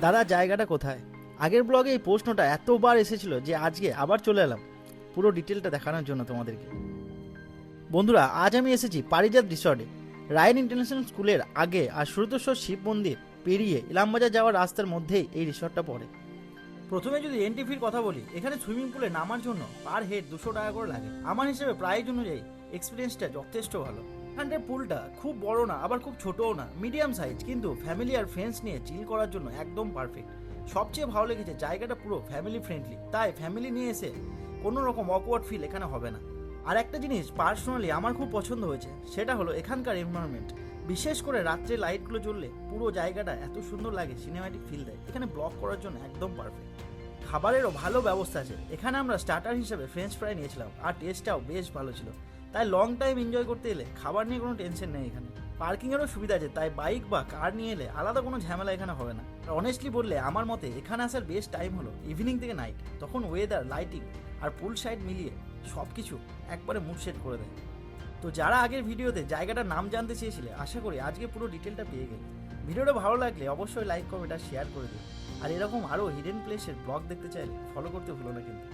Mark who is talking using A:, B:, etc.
A: দাদা জায়গাটা কোথায়? আগের ব্লগে এই প্রশ্নটা এতবার এসেছিল যে আজকে আবার চলে এলাম পুরো ডিটেলটা দেখানোর জন্য তোমাদেরকে। বন্ধুরা, আজ আমি এসেছি পারিজাত রিসর্টে। রায়ন ইন্টারন্যাশনাল স্কুলের আগে আর সুরতস্বর শিব মন্দির পেরিয়ে ইলামবাজার যাওয়ার রাস্তার মধ্যেই এই রিসর্টটা পড়ে। প্রথমে যদি এন্ট্রি ফির কথা বলি, এখানে সুইমিং পুলে নামার জন্য পার হেড 200 টাকা করে লাগে। আমার হিসেবে প্রাইস অনুযায়ী এক্সপিরিয়েন্সটা যথেষ্ট ভালো। এখানটার পুলটা খুব বড় না, আবার খুব ছোটও না, মিডিয়াম সাইজ, কিন্তু ফ্যামিলি আর ফ্রেন্ডস নিয়ে চিল করার জন্য একদম পারফেক্ট। সবচেয়ে ভালো লেগেছে জায়গাটা পুরো ফ্যামিলি ফ্রেন্ডলি, তাই ফ্যামিলি নিয়ে এসে কোনো রকম অকওয়ার্ড ফিল এখানে হবে না। আর একটা জিনিস পার্সোনালি আমার খুব পছন্দ হয়েছে, সেটা হলো এখানকার এনভায়রনমেন্ট। বিশেষ করে রাত্রে লাইটগুলো জ্বললে পুরো জায়গাটা এত সুন্দর লাগে, সিনেম্যাটিক ফিল দেয়। এখানে ব্লগ করার জন্য একদম পারফেক্ট। খাবারেরও ভালো ব্যবস্থা আছে এখানে। আমরা স্টার্টার হিসেবে ফ্রেঞ্চ ফ্রাই নিয়েছিলাম, আর টেস্টটাও বেশ ভালো ছিল। তাই লং টাইম এনজয় করতে এলে খাবার নিয়ে কোনো টেনশন নেই এখানে। পার্কিংয়েরও সুবিধা আছে, তাই বাইক বা কার নিয়ে এলে আলাদা কোনো ঝামেলা এখানে হবে না। আর অনেস্টলি বললে আমার মতে এখানে আসার বেস্ট টাইম হলো ইভিনিং থেকে নাইট। তখন ওয়েদার, লাইটিং আর পুল সাইড মিলিয়ে সব কিছু একবারে মুড সেট করে দেয়। তো যারা আগের ভিডিওতে জায়গাটার নাম জানতে চেয়েছিলে, আশা করি আজকে পুরো ডিটেলটা পেয়ে গেলে। ভিডিওটা ভালো লাগলে অবশ্যই লাইক, কমেন্ট আর শেয়ার করে দিন। আর এরকম আরও হিডেন প্লেসের ব্লগ দেখতে চাইলে ফলো করতে ভুলো না কিন্তু।